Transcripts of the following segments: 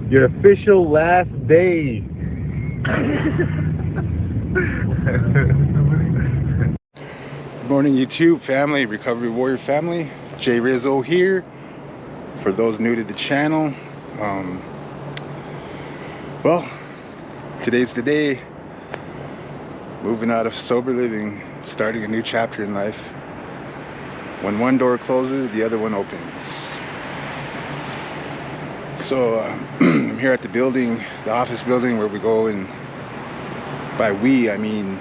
Your official last day. Good morning, YouTube family, Recovery Warrior family. Jay Rizzo here. For those new to the channel, well, today's the day. Moving out of sober living, starting a new chapter in life. When one door closes, the other one opens. So I'm here at the building, the office building, where we go, and by we I mean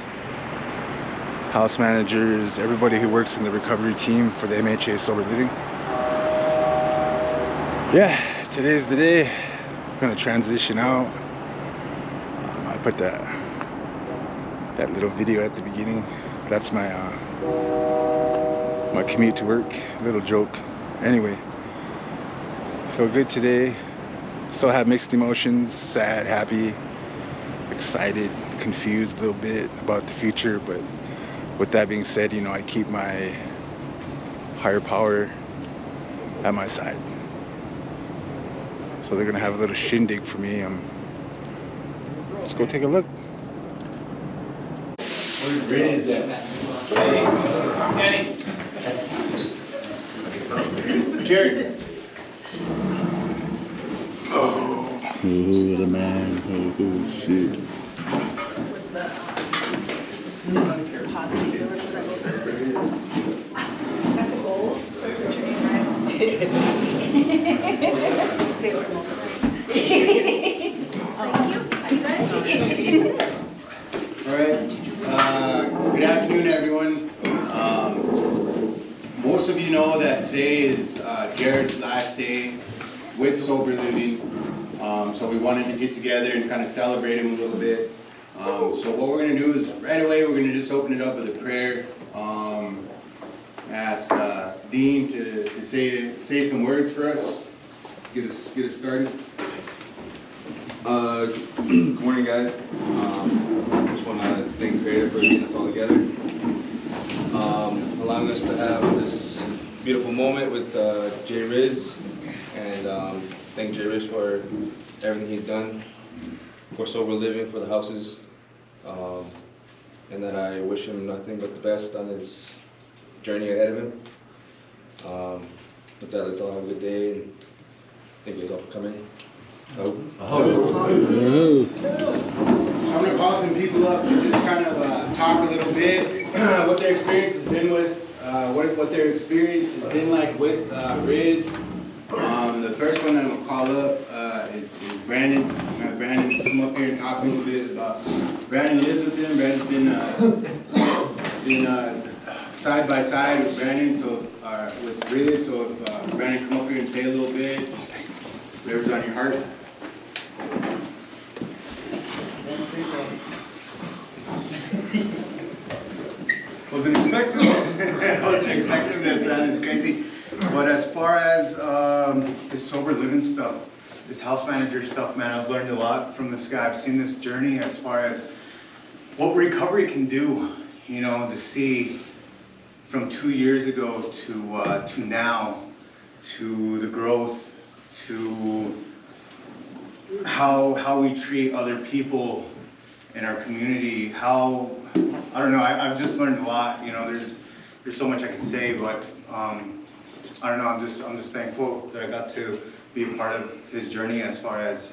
house managers, everybody who works in the recovery team for the MHA sober living. Yeah, today's the day. I'm gonna transition out. I put that little video at the beginning. That's my my commute to work, little joke. Anyway, feel good today. Still have mixed emotions, sad, happy, excited, confused a little bit about the future, but with that being said, you know, I keep my higher power at my side. So they're gonna have a little shindig for me. Let's go take a look. Where's Riz at? Kenny. Jerry. Oh, the man. Oh, shit. Alright, good afternoon everyone. Most of you know that today is Jared's last day with sober living. So we wanted to get together and kind of celebrate him a little bit. So what we're going to do is right away we're going to just open it up with a prayer. Ask Dean to say some words for us. Get us started. Good morning, guys. Just want to thank Creator for getting us all together, allowing us to have this beautiful moment with Jay Riz, and thank Jay Riz for everything he's done for sober living, for the houses, and that I wish him nothing but the best on his journey ahead of him. With that, let's all have a good day, and thank you guys all for coming. I'm going to call some people up to just kind of talk a little bit what their experience has been with, what their experience has been like with Riz. The first one I'm going to call up is Brandon. I'm going to have Brandon come up here and talk a little bit about. Brandon lives with him. Brandon's been side by side with Brandon, so with Riz. So if Brandon come up here and say a little bit, just whatever's on your heart. Wasn't expecting this, that is crazy. But as far as this sober living stuff, this house manager stuff, man, I've learned a lot from this guy. I've seen this journey as far as what recovery can do, you know, to see from 2 years ago to now, to the growth, to how we treat other people in our community, how, I don't know, I've just learned a lot, you know, there's so much I can say, but I don't know, I'm just thankful that I got to be a part of his journey as far as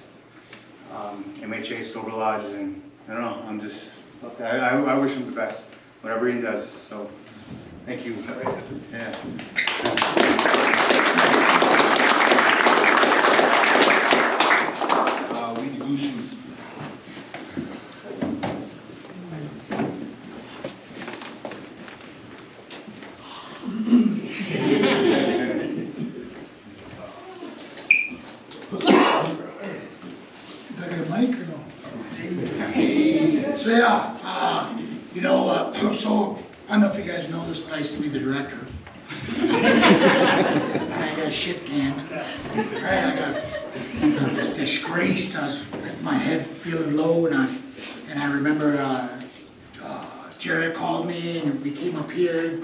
MHA Sober Lodge, and I don't know, I wish him the best, whatever he does, so thank you. Yeah. So yeah, you know, so I don't know if you guys know this, but I used to be the director. And I got shit canned. Right, I was disgraced. I was at my head feeling low, and I remember Jared called me and we came up here.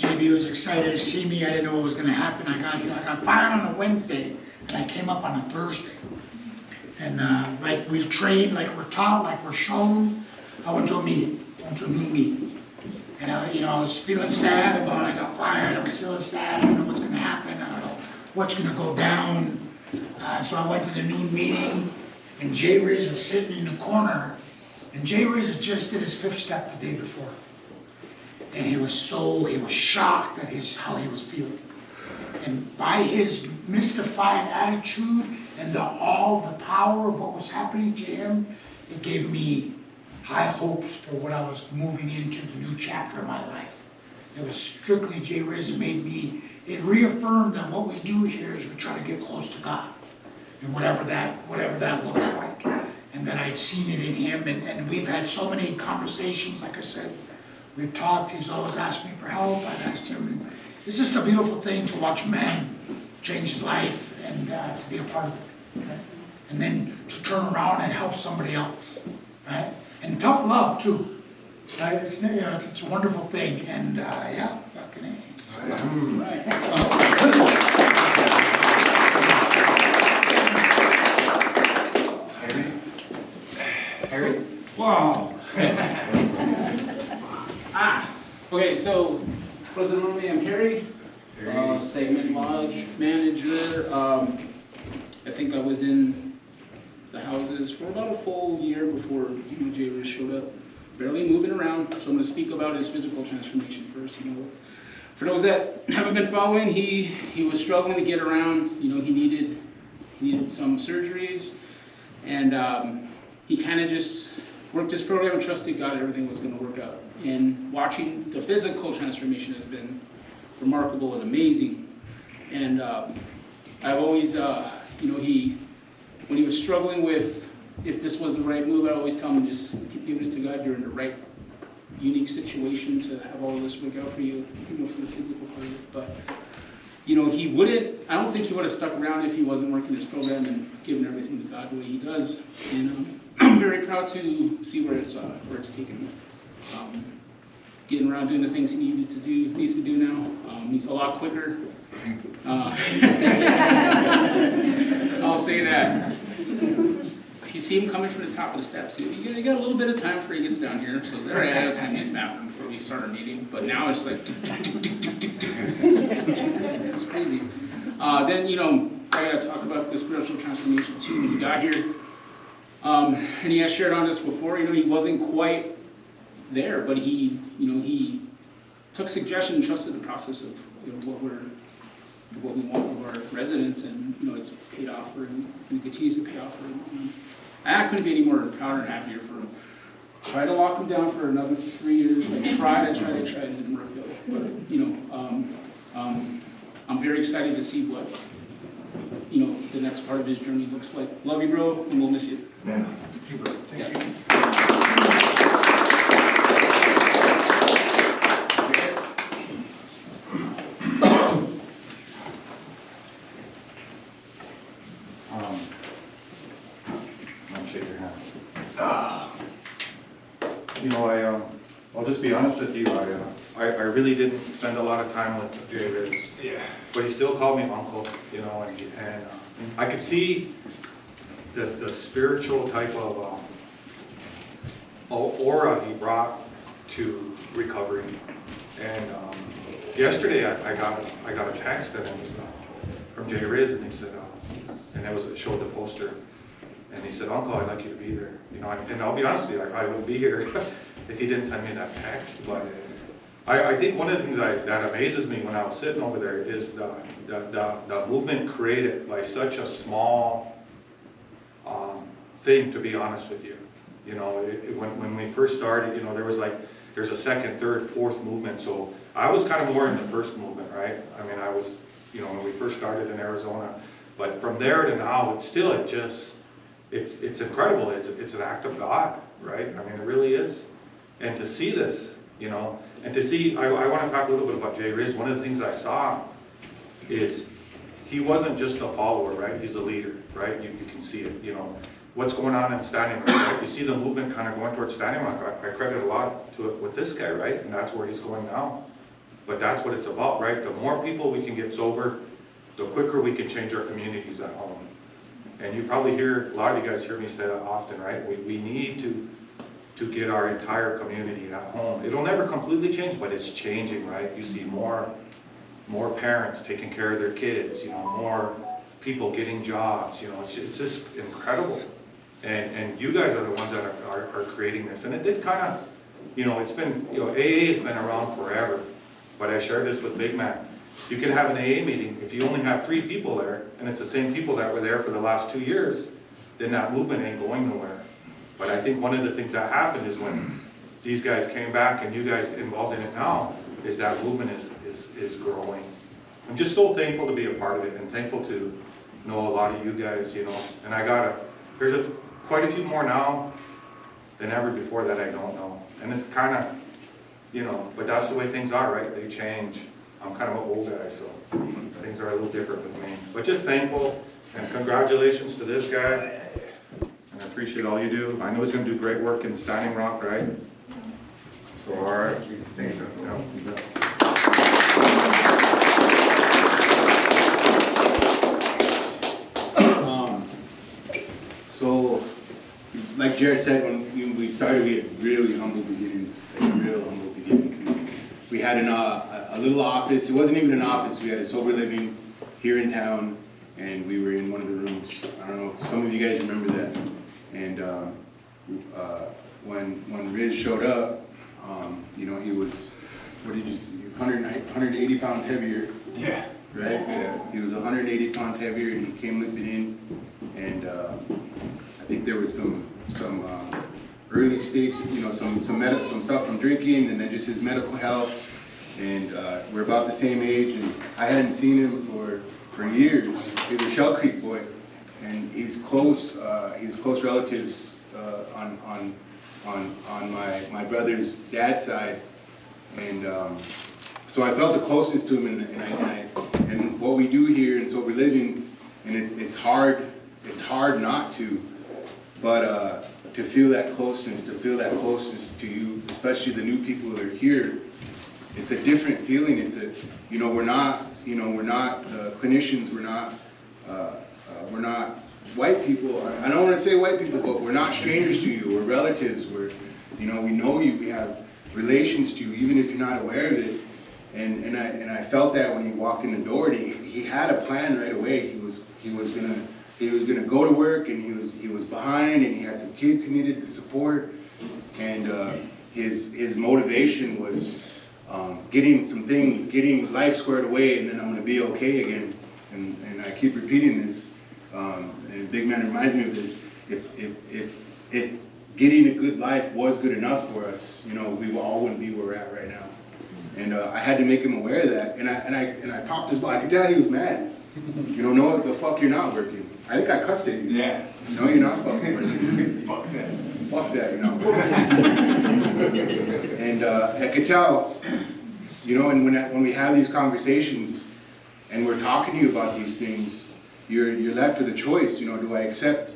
JB was excited to see me. I didn't know what was going to happen. I got fired on a Wednesday, and I came up on a Thursday. And like we train, like we're taught, like we're shown. I went to a meeting, a noon meeting. And I was feeling sad about I got fired. I was feeling sad. I don't know what's going to happen. I don't know what's going to go down. So I went to the noon meeting, and Jay Riz was sitting in the corner. And Jay Riz just did his 5th step the day before. And he was shocked at how he was feeling. And by his mystified attitude and all the power of what was happening to him, it gave me high hopes for what I was moving into the new chapter of my life. It was strictly Jay Riz. It reaffirmed that what we do here is we try to get close to God. And whatever that looks like. And that I'd seen it in him, and we've had so many conversations, like I said, we've talked, he's always asked me for help, I've asked him. It's just a beautiful thing to watch a man change his life and to be a part of it. Right? And then to turn around and help somebody else, right? And tough love too, right? It's a wonderful thing, and yeah, fucking A. Right. Harry? Wow. Okay, so President Army, I'm Harry, segment lodge manager. I think I was in the houses for about a full year before Jay Riz showed up. Barely moving around, so I'm going to speak about his physical transformation first. For those that haven't been following, he was struggling to get around. He needed some surgeries, and he kind of just worked his program and trusted God everything was going to work out. And watching the physical transformation has been remarkable and amazing. And I've always, when he was struggling with if this was the right move, I always tell him just keep giving it to God. You're in the right, unique situation to have all of this work out for you, for the physical part of it. But he wouldn't. I don't think he would have stuck around if he wasn't working this program and giving everything to God the way he does. And I'm very proud to see where it's taken him. Getting around doing the things he needs to do now. He's a lot quicker. I'll say that. If you see him coming from the top of the steps, you got a little bit of time before he gets down here. So there I had time to use mapping before we start our meeting. But now it's like, it's crazy. Then, I got to talk about the spiritual transformation too when he got here. And he has shared on this before, he wasn't quite there, but he took suggestion and trusted the process of what we want of our residents, and it's paid off for him, and it continues to pay off for him. I couldn't be any more prouder and happier for him. Tried to lock him down for another 3 years. I tried, it didn't work out. But I'm very excited to see what the next part of his journey looks like. Love you, bro, and we'll miss you. Man, thank you, bro. Thank you. I'll shake your hand. I'll just be honest with you. I really didn't spend a lot of time with Jay Riz. Yeah. But he still called me uncle, and I could see the spiritual type of aura he brought to recovery. And yesterday I got a text, and it was from Jay Riz, and he said, it showed the poster, and he said, "Uncle, I'd like you to be there." And I'll be honest with you, I probably wouldn't be here if he didn't send me that text. But I think one of the things that amazes me when I was sitting over there is the movement created by such a small thing, to be honest with you. When we first started, there's a second, third, fourth movement. So I was kind of more in the first movement, right? I mean, I was, when we first started in Arizona. But from there to now, it's incredible. It's an act of God, right? I mean, it really is. And to see this, and to see, I want to talk a little bit about Jay Riz. One of the things I saw is he wasn't just a follower, right? He's a leader, right? You can see it, what's going on in Standing Rock, right? You see the movement kind of going towards Standing Rock. I credit a lot to it with this guy, right? And that's where he's going now. But that's what it's about, right? The more people we can get sober, the quicker we can change our communities at home. And you probably hear, a lot of you guys hear me say that often, right? We need to get our entire community at home. It'll never completely change, but it's changing, right? You see more parents taking care of their kids, you know, more people getting jobs, you know, it's just incredible. And you guys are the ones that are creating this. And it did kind of, you know, it's been, you know, AA has been around forever. But I shared this with Big Man. You can have an AA meeting, if you only have 3 people there, and it's the same people that were there for the last 2 years, then that movement ain't going nowhere. But I think one of the things that happened is when these guys came back and you guys involved in it now, is that movement is growing. I'm just so thankful to be a part of it and thankful to know a lot of you guys, you know. And there's quite a few more now than ever before that I don't know. And it's kind of, you know, but that's the way things are, right? They change. I'm kind of an old guy, so things are a little different with me. But just thankful, and congratulations to this guy. And I appreciate all you do. I know he's going to do great work in Standing Rock, right? So, all right. Thanks. So, like Jared said, when we started, we had really humble beginnings, like real humble beginnings. We had a little office. It wasn't even an office. We had a sober living here in town, and we were in one of the rooms. I don't know if some of you guys remember that. And when Riz showed up, you know, he was, what did you see, 180 pounds heavier. Yeah. Right? Yeah. He was 180 pounds heavier, and he came limping in. And I think there was some early stage, you know, some stuff from drinking, and then just his medical health. And we're about the same age, and I hadn't seen him for years. He's a Shell Creek boy, and he's close relatives on my brother's dad's side, and so I felt the closeness to him, and what we do here in sober living, and it's hard not to, but to feel that closeness to you, especially the new people that are here. It's a different feeling. It's a, you know, we're not clinicians. We're not white people. I don't want to say white people, but we're not strangers to you. We're relatives. We know you. We have relations to you, even if you're not aware of it. And I felt that when he walked in the door. And he had a plan right away. He was gonna go to work, and he was behind, and he had some kids he needed to support, and his motivation was getting life squared away, and then I'm gonna be okay again. And I keep repeating this, and Big Man reminds me of this. If getting a good life was good enough for us, you know, we all wouldn't be where we're at right now. And I had to make him aware of that. And I popped his ball. I could tell he was mad. You know, no, the fuck you're not working. I think I cussed at you. Yeah. No, you're not fucking working. Fuck that. Fuck that, you know. And I could tell, you know, and when we have these conversations and we're talking to you about these things, you're left with a choice. You know, do I accept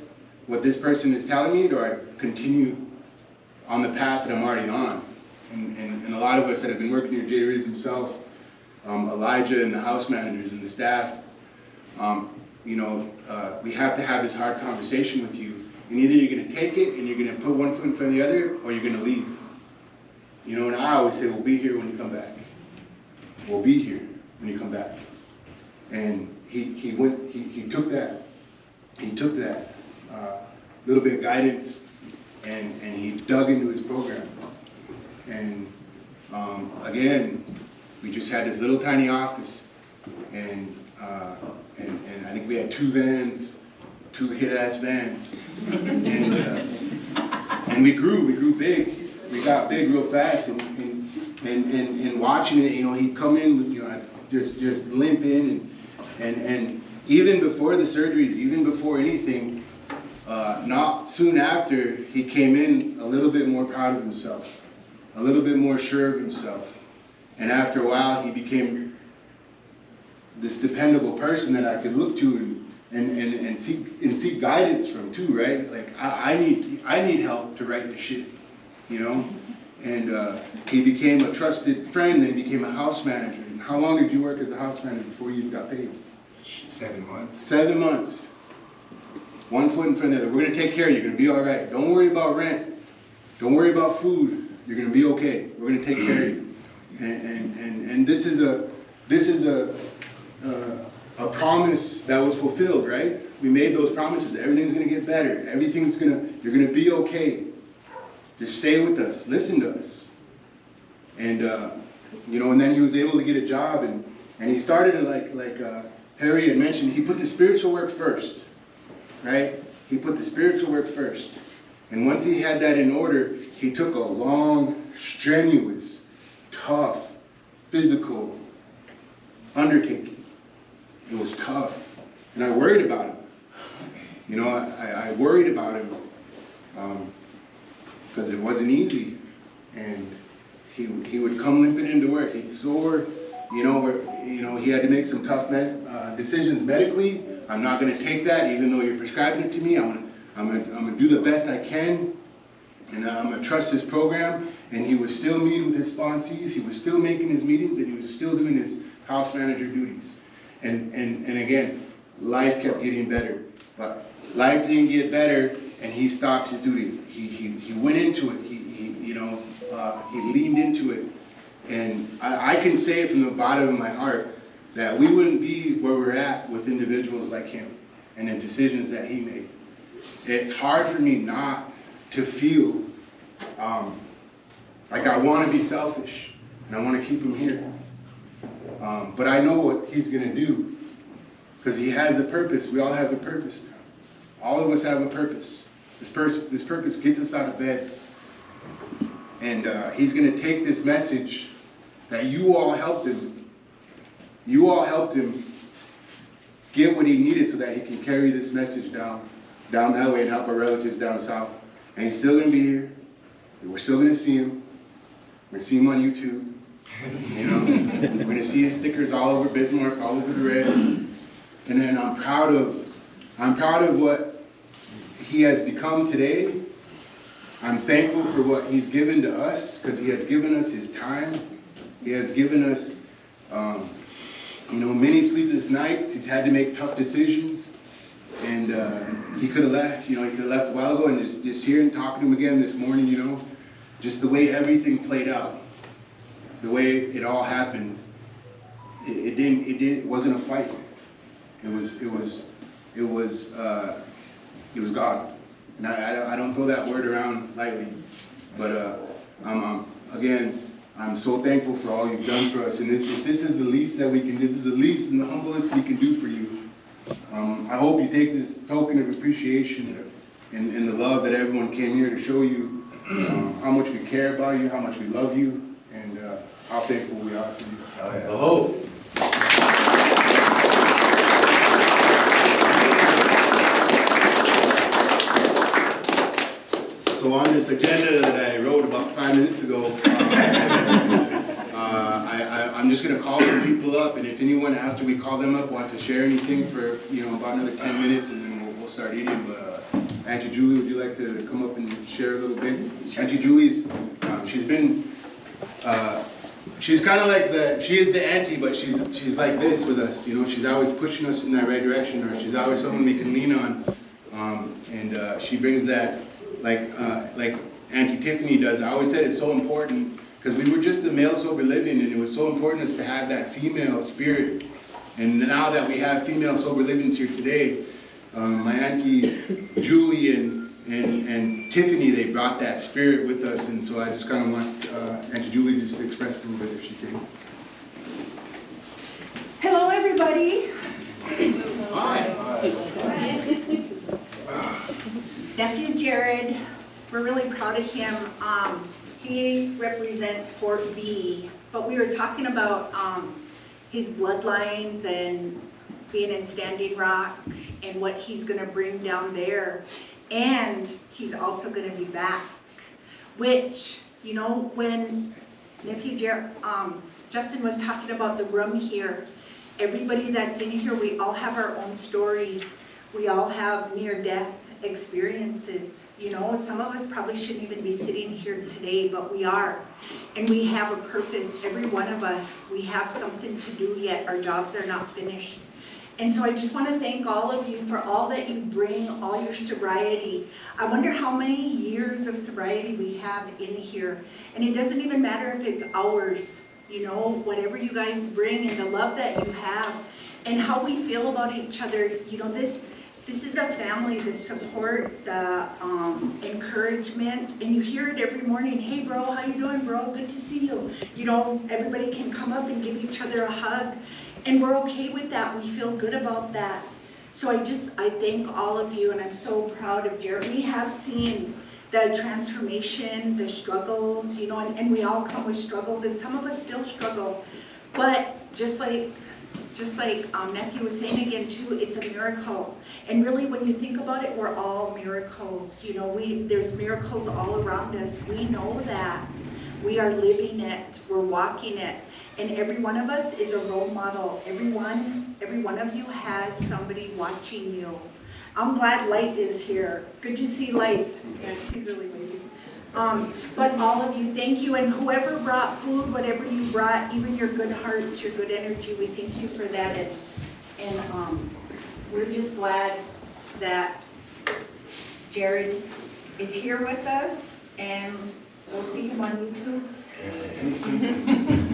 what this person is telling me, or do I continue on the path that I'm already on? And a lot of us that have been working here, Jay Riz himself, Elijah and the house managers and the staff, you know, we have to have this hard conversation with you. And either you're going to take it and you're going to put one foot in front of the other, or you're going to leave. You know, and I always say, we'll be here when you come back. We'll be here when you come back. And he took that little bit of guidance, and he dug into his program. And again, we just had this little tiny office, and I think we had 2 vans, 2 hit-ass vans, and we grew big. We got big real fast, and watching it, you know, he'd come in, you know, just limp in, and even before the surgeries, even before anything, not soon after, he came in a little bit more proud of himself, a little bit more sure of himself, and after a while, he became this dependable person that I could look to and seek guidance from too, right? Like I need help to write the shit, you know. And he became a trusted friend, and became a house manager. And how long did you work as a house manager before you even got paid? 7 months. 7 months. one foot in front of the other. We're gonna take care of you, you're gonna be all right. Don't worry about rent. Don't worry about food. You're gonna be okay. We're gonna take care of you. And this is a promise that was fulfilled, right? We made those promises. Everything's gonna get better. You're gonna be okay. Just stay with us. Listen to us. And and then he was able to get a job, and he started like Harry had mentioned. He put the spiritual work first, right? He put the spiritual work first. And once he had that in order, he took a long, strenuous, tough, physical undertaking. It was tough. And I worried about him. I worried about him because it wasn't easy. And he would come limping into work. He'd sore. He had to make some tough decisions medically. I'm not going to take that, even though you're prescribing it to me. I'm gonna do the best I can, and I'm gonna trust this program. And he was still meeting with his sponsees. He was still making his meetings, and he was still doing his house manager duties. And again, life kept getting better, but life didn't get better, and he stopped his duties. He went into it. He leaned into it, and I can say it from the bottom of my heart that we wouldn't be where we're at with individuals like him and the decisions that he made. It's hard for me not to feel like I want to be selfish and I want to keep him here. But I know what he's going to do because he has a purpose. We all have a purpose now. All of us have a purpose. This purpose gets us out of bed. And he's going to take this message that you all helped him. You all helped him get what he needed so that he can carry this message down that way and help our relatives down south. And he's still going to be here. We're still going to see him. We're going to see him on YouTube. We're going to see his stickers all over Bismarck, all over the Reds. And then I'm proud of what he has become today. I'm thankful for what he's given to us because he has given us his time. He has given us, many sleepless nights. He's had to make tough decisions. And he could have left, he could have left a while ago, and just hearing, talking to him again this morning, just the way everything played out, the way it all happened, it wasn't a fight. It was God. And I don't throw that word around lightly, but I'm so thankful for all you've done for us, and this is the least that we can. This is the least and the humblest we can do for you. I hope you take this token of appreciation and the love that everyone came here to show you how much we care about you, how much we love you, and how thankful we are for you. Oh. So on this agenda that I wrote about 5 minutes ago, I'm just going to call some people up, and if anyone after we call them up wants to share anything for about another 10 minutes, and then we'll start eating. But Auntie Julie, would you like to come up and share a little bit? Sure. Auntie Julie's, she's kind of like she is the auntie, but she's like this with us. She's always pushing us in that right direction, or she's always someone we can lean on, and she brings that. Like Auntie Tiffany does. I always said it's so important because we were just a male sober living, and it was so important to have that female spirit. And now that we have female sober livings here today, my Auntie Julie and Tiffany, they brought that spirit with us, and so I just kind of want Auntie Julie just to express a little bit if she can. Hello, everybody. Hi. Nephew Jared, we're really proud of him. He represents Fort B, but we were talking about his bloodlines and being in Standing Rock and what he's going to bring down there. And he's also going to be back, which, when Nephew Jared, Justin was talking about the room here, everybody that's in here, we all have our own stories. We all have near-death experiences. Some of us probably shouldn't even be sitting here today, but we are. And we have a purpose. Every one of us, we have something to do yet. Our jobs are not finished. And so I just want to thank all of you for all that you bring, all your sobriety. I wonder how many years of sobriety we have in here. And it doesn't even matter if it's hours, you know, whatever you guys bring and the love that you have and how we feel about each other. You know, this is a family, the support, the encouragement, and you hear it every morning. Hey bro, how you doing bro? Good to see you. You know, everybody can come up and give each other a hug. And we're okay with that. We feel good about that. So I thank all of you, and I'm so proud of Jared. We have seen the transformation, the struggles, you know, and we all come with struggles, and some of us still struggle. But just like nephew was saying again too, it's a miracle. And really, when you think about it, we're all miracles. You know, there's miracles all around us. We know that. We are living it. We're walking it. And every one of us is a role model. Every one of you has somebody watching you. I'm glad Light is here. Good to see Light. Yeah, he's really waiting. But all of you, thank you. And whoever brought food, whatever you brought, even your good hearts, your good energy, we thank you for that. And we're just glad that Jared is here with us, and we'll see him on YouTube.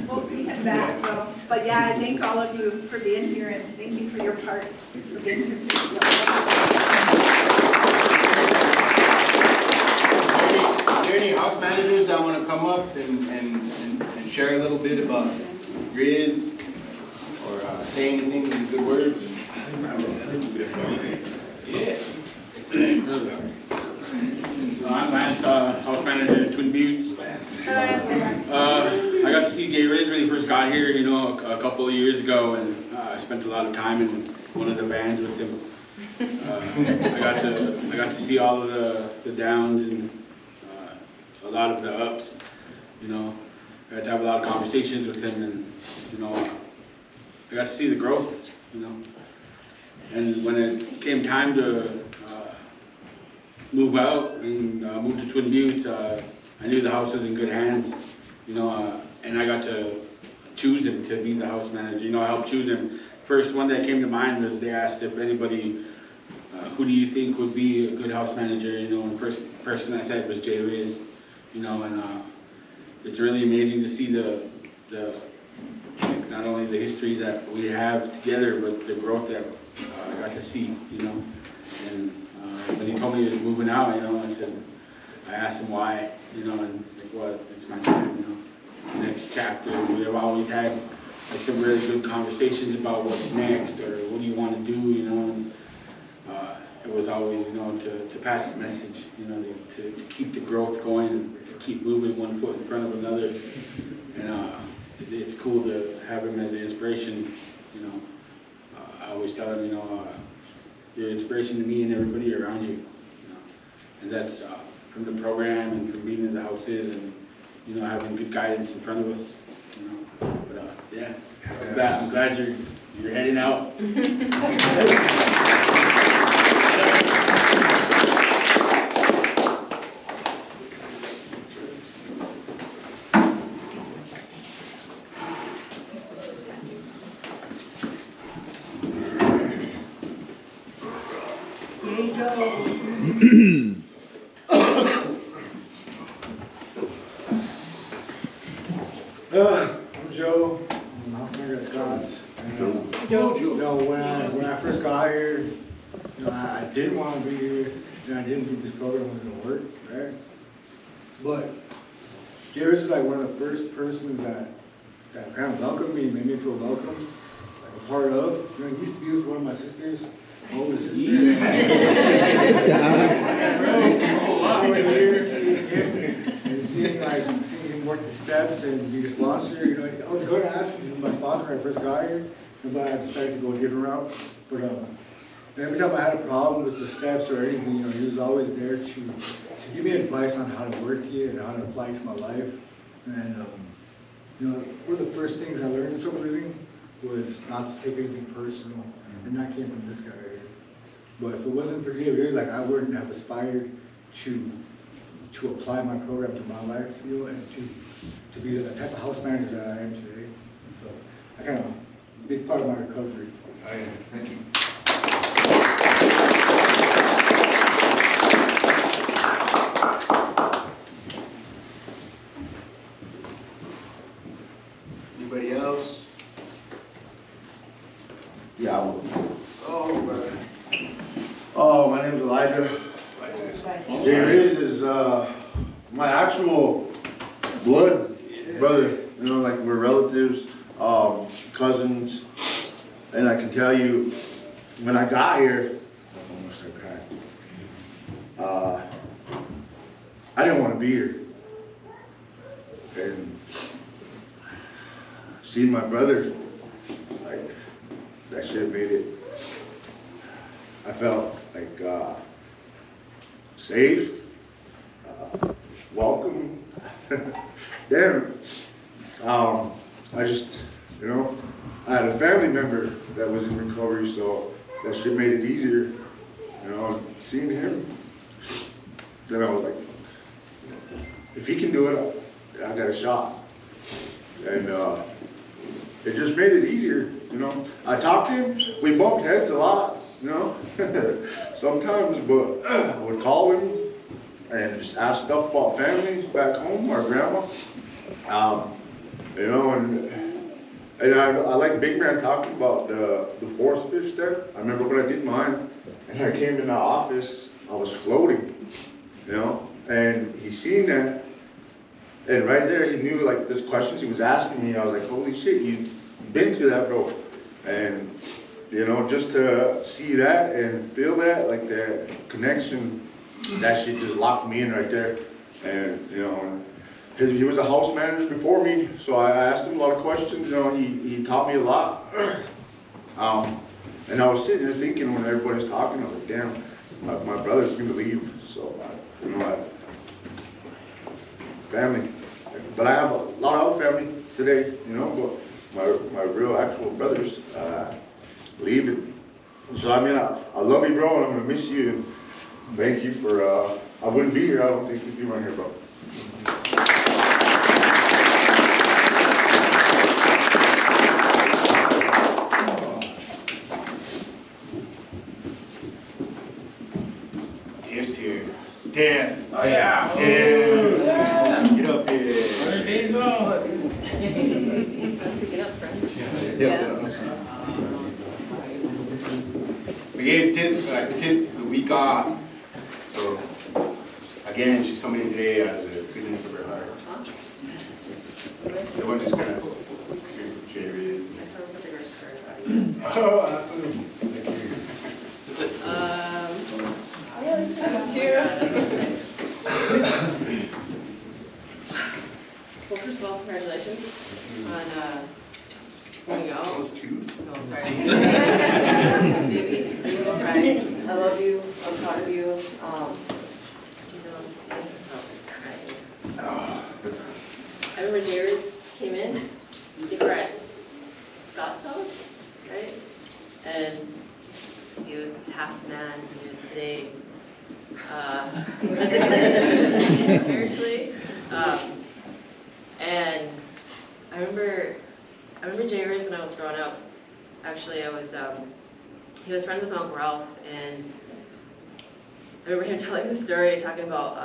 We'll see him back, though. But yeah, I thank all of you for being here, and thank you for your part for being here too. Are there any house managers that want to come up and share a little bit about Riz or say anything in good words? Yeah. I'm Lance, house manager at Twin Buttes. I got to see Jay Riz when he first got here, you know, a couple of years ago, and I spent a lot of time in one of the vans with him. I got to see all of the downs and a lot of the ups, you know. I got to have a lot of conversations with him, and you know, I got to see the growth, you know. And when it came time to move out and move to Twin Buttes, I knew the house was in good hands, you know, and I got to choose him to be the house manager. You know, I helped choose him. First one that came to mind was they asked if anybody, who do you think would be a good house manager, you know, and the first person I said was Jay Riz, you know, and it's really amazing to see the not only the history that we have together, but the growth that I got to see, you know. And when he told me he was moving out, you know, I asked him why, you know, and like, well, it's my time, you know, the next chapter. We have always had like some really good conversations about what's next or what do you want to do, you know. And, it was always, you know, to pass the message, you know, to keep the growth going and to keep moving one foot in front of another. And it's cool to have him as an inspiration, you know. I always tell him, you know, you're an inspiration to me and everybody around you, you know. And that's from the program and from being in the houses and, you know, having good guidance in front of us, you know. But yeah, I'm glad you're heading out. I'm Joe. I'm house manager at Scott's. Joe. You know, when I first got here, you know, I didn't want to be here, and I didn't think this program was going to work, right? But Jairus is like one of the first persons that kind of welcomed me, made me feel welcome, like a part of. You know, he used to be with one of my sisters, my older sister. Seeing him work the steps and be a sponsor, you know, I was going to ask him to be my sponsor when I first got here, but I decided to go a different route. But every time I had a problem with the steps or anything, you know, he was always there to give me advice on how to work it and how to apply it to my life. And you know, one of the first things I learned in sober living was not to take anything personal, and that came from this guy right here. But if it wasn't for Jay Riz, like I wouldn't have aspired to apply my program to my life, you know, and to be the type of house manager that I am today. So I kind of, big part of my recovery. Oh, yeah. Thank you. Anybody else? Yeah, I will. Oh, brother. Oh, my name's Elijah. Jay Riz is my actual blood brother. You know, like we're relatives, cousins, and I can tell you, when I got here, I didn't want to be here, and seeing my brother, like that shit made it. I felt like safe, welcome. Damn. I just, you know, I had a family member that was in recovery, so that shit made it easier. You know, seeing him, then I was like, if he can do it, I got a shot. And it just made it easier, you know. I talked to him, we bumped heads a lot, you know, sometimes, but I would call him and just ask stuff about family back home, our grandma. You know, and I like Big Man talking about the fourth, fifth step. I remember when I did mine, and I came in the office, I was floating, you know, and he seen that, and right there he knew like this questions he was asking me. I was like, holy shit, you've been through that, bro. And you know, just to see that and feel that, like that connection, that shit just locked me in right there. And you know, he was a house manager before me, so I asked him a lot of questions. You know, he taught me a lot. And I was sitting there thinking when everybody's talking, I was like, damn, my brother's gonna leave. So you know, family. But I have a lot of other family today, you know, but my real actual brothers leaving. So I mean, I love you, bro, and I'm gonna miss you. And thank you for, I wouldn't be here, I don't think, if you weren't here, bro. Gifts here. Dan. Oh yeah. Dan. Get up here. 100 days old. We gave Tip the week off. So again, she's coming in today out of the goodness of her heart. Everyone just kind of Jay Riz. Oh, awesome. Thank you. Well, first of all, congratulations on moving out. That was two. No, I'm sorry. You will try. I love you. I'm proud of you. Geez, I don't see it. Oh, crying. I remember Jairus came in. They were at Scott's house, right? And he was half man. He was today spiritually. And I remember Jairus when I was growing up. Actually, he was friends with my Uncle Ralph, and I remember him telling the story, talking about,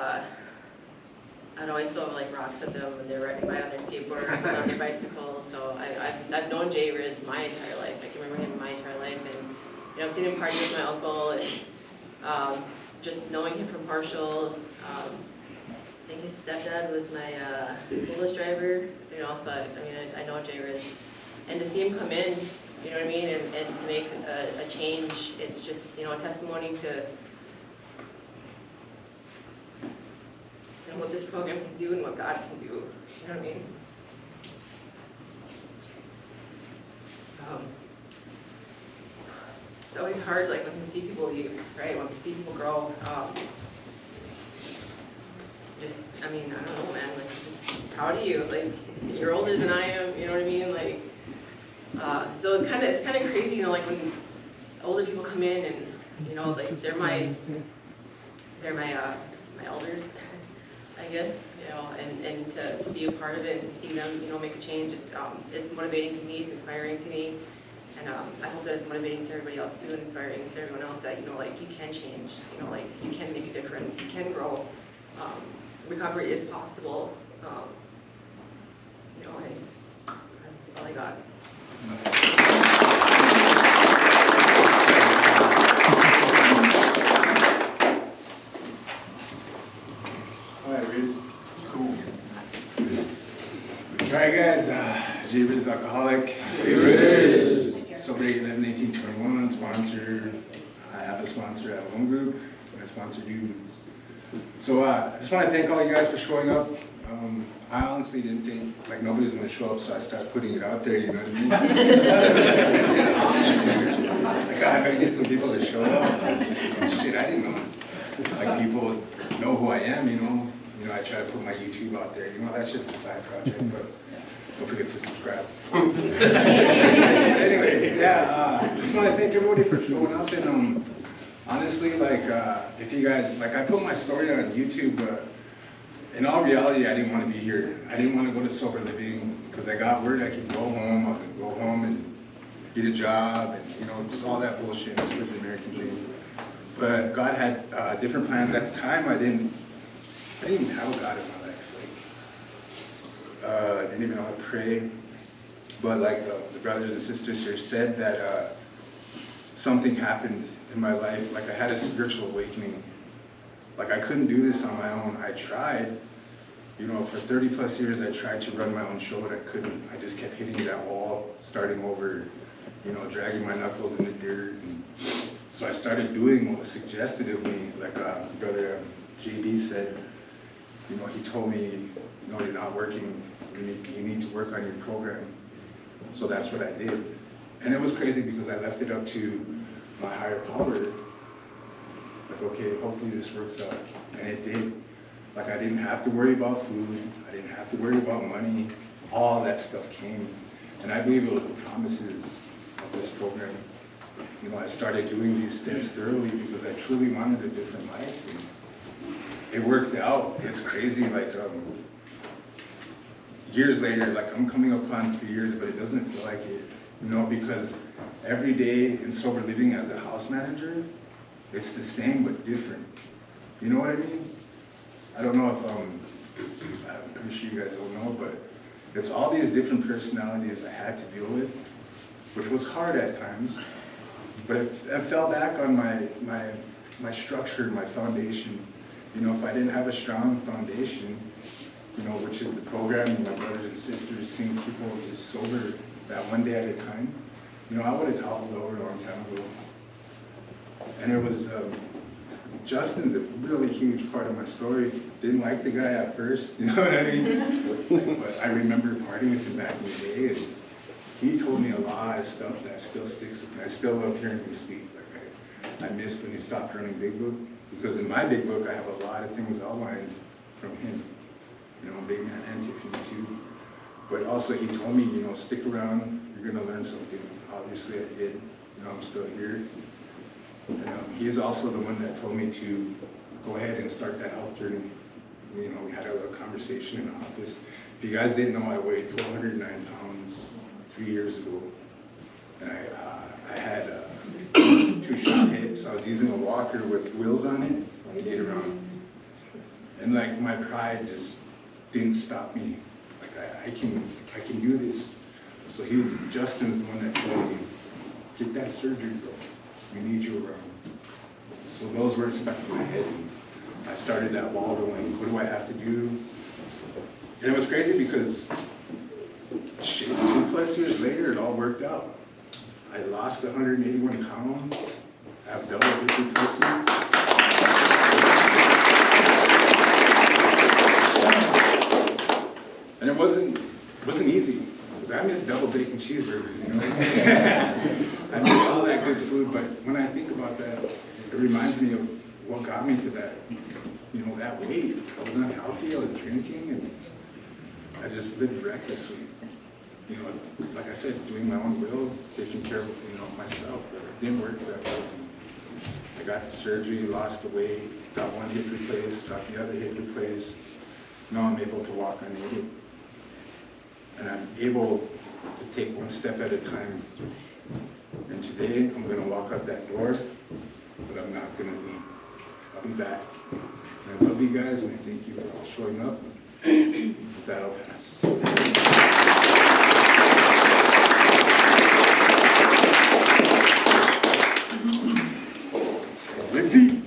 I'd always throw like rocks at them when they were riding by on their skateboards and on their bicycles. So I've known Jairus my entire life. I can remember him my entire life, and you know, I've seen him party with my uncle, and just knowing him from Marshall. I think his stepdad was my school bus driver, you know, so I know Jairus. And to see him come in, you know what I mean, and to make a change, it's just, you know, a testimony to what this program can do and what God can do, you know what I mean? It's always hard, like, when you see people leave, right, when you see people grow. Just, I mean, I don't know, man, like, just proud of you. Like, you're older than I am, you know what I mean? Like, so it's kind of crazy, you know, like when older people come in and, you know, like they're my elders, I guess, you know, and to be a part of it and to see them, you know, make a change. It's motivating to me. It's inspiring to me, And I hope that it's motivating to everybody else too, and inspiring to everyone else that, you know, like, you can change, you know, like, you can make a difference, you can grow. Recovery is possible. You know, that's all I got. All right, Riz. Cool. All right, guys. J. Riz, alcoholic. J. Riz. Sober 11/18/21, sponsor. I have a sponsor at Home Group, and I sponsor dudes. So I just want to thank all you guys for showing up. I honestly didn't think, like, nobody's going to show up, so I started putting it out there, you know what I mean? Like, I better get some people to show up. Shit, I didn't know. Like, people know who I am, you know? You know, I try to put my YouTube out there. You know, that's just a side project, but don't forget to subscribe. Anyway, yeah, just want to thank everybody for showing up. And honestly, like, if you guys, like, I put my story on YouTube, but in all reality, I didn't want to be here. I didn't want to go to sober living because I got word I could go home. I was going to go home and get a job and, you know, just all that bullshit, just live the American dream. But God had different plans. At the time, I didn't even have a God in my life. Like, I didn't even know how to pray. But like the brothers and sisters here said that something happened in my life. Like, I had a spiritual awakening. Like, I couldn't do this on my own. I tried, you know, for 30 plus years, I tried to run my own show, and I couldn't. I just kept hitting that wall, starting over, you know, dragging my knuckles in the dirt. And so I started doing what was suggested of me. Like brother JB said, you know, he told me, no, you're not working. You need to work on your program. So that's what I did. And it was crazy because I left it up to my higher power. Like, okay, hopefully this works out. And it did. Like, I didn't have to worry about food. I didn't have to worry about money. All that stuff came. And I believe it was the promises of this program. You know, I started doing these steps thoroughly because I truly wanted a different life. And it worked out. It's crazy. Like, years later, like, I'm coming up on 3 years, but it doesn't feel like it. You know, because every day in sober living as a house manager, it's the same but different. You know what I mean? I don't know if I'm pretty sure you guys don't know, but it's all these different personalities I had to deal with, which was hard at times. But I fell back on my structure, my foundation. You know, if I didn't have a strong foundation, you know, which is the program and my brothers and sisters, seeing people just sober that one day at a time, you know, I would have toppled over a long time ago. And it was, Justin's a really huge part of my story. Didn't like the guy at first, you know what I mean? But I remember partying with him back in the day, and he told me a lot of stuff that still sticks with me. I still love hearing him speak. Like, I missed when he stopped running Big Book, because in my Big Book, I have a lot of things outlined from him. You know, Big Man and Tiffany too. But also he told me, you know, stick around, you're gonna learn something. Obviously I did. You know, I'm still here. He's also the one that told me to go ahead and start that health journey. You know, we had a little conversation in the office. If you guys didn't know, I weighed 409 pounds 3 years ago. And I had 2 shot hips. I was using a walker with wheels on it to get around. And like, my pride just didn't stop me. Like, I can do this. So Justin's the one that told me, get that surgery, bro. We need you around. So those words stuck in my head. And I started that ball rolling. What do I have to do? And it was crazy because, shit, 2+ years later, it all worked out. I lost 181 pounds. I have double hip replacement. And it wasn't easy, because I miss double bacon cheeseburgers, you know? I miss all that good food, but when I think about that, it reminds me of what got me to that, you know, that weight. I was unhealthy, I was drinking, and I just lived recklessly. You know, like I said, doing my own will, taking care of, you know, myself, but it didn't work that way. I got the surgery, lost the weight, got one hip replaced, got the other hip replaced. Now I'm able to walk unaided. And I'm able to take one step at a time And today I'm gonna walk out that door, but I'm not gonna leave. I'll be back. And I love you guys, and I thank you for all showing up. With that, I'll pass. Lizzie.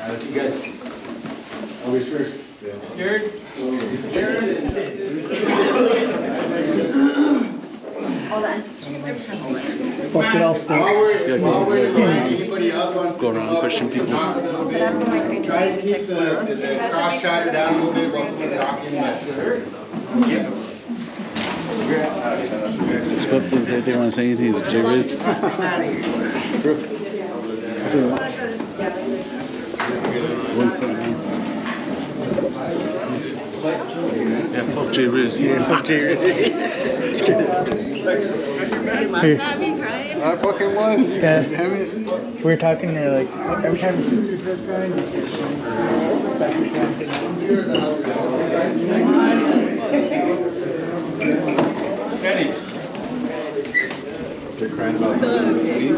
Let's see, guys. Always first. Jared? Hold on. Fuck it, I'll stay. While we're going, anybody else wants to go around pushing people? Talk a little bit. Try to keep the cross chatter down a little bit while someone's talking. Yeah. Let's go up to them, say if they want to say anything to Jay Riz. One second, man. Yeah, fuck Jay Riz. Yeah, fuck Jay Riz. You laughed at me crying? I fucking was. God damn it. We were talking there like every time your sister starts crying, Kenny. They're crying about something to leave.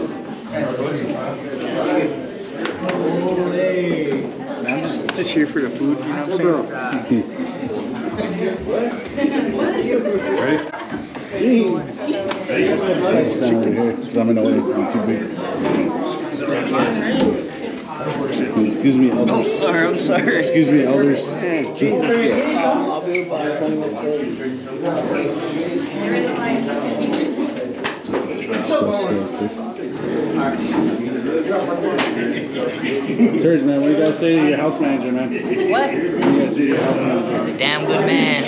I'm just here for the food, you know what I'm saying? Ready? Stand over here, because I'm in the way. I'm too big. Excuse me, elders. I'm sorry. Excuse me, elders. Serge, man, what do you guys say to your house manager, man? What? What do you guys say to your house manager? Damn good man.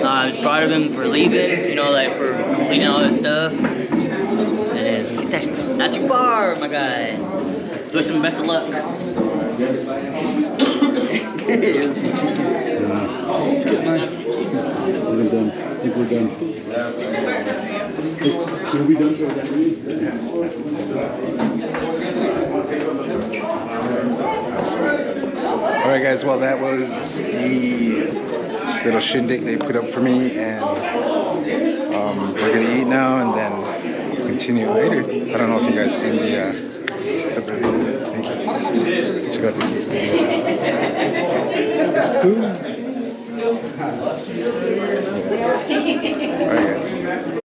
I'm just proud of him for leaving, you know, like for completing all this stuff. And that's not too far, my guy. So wish him best of luck. It's good, man. We're done. I think we're done. We'll be done for that. All right, guys. Well, that was the little shindig they put up for me, and we're gonna eat now and then continue later. I don't know if you guys seen the video. Thank you. Check out the video. All right, guys.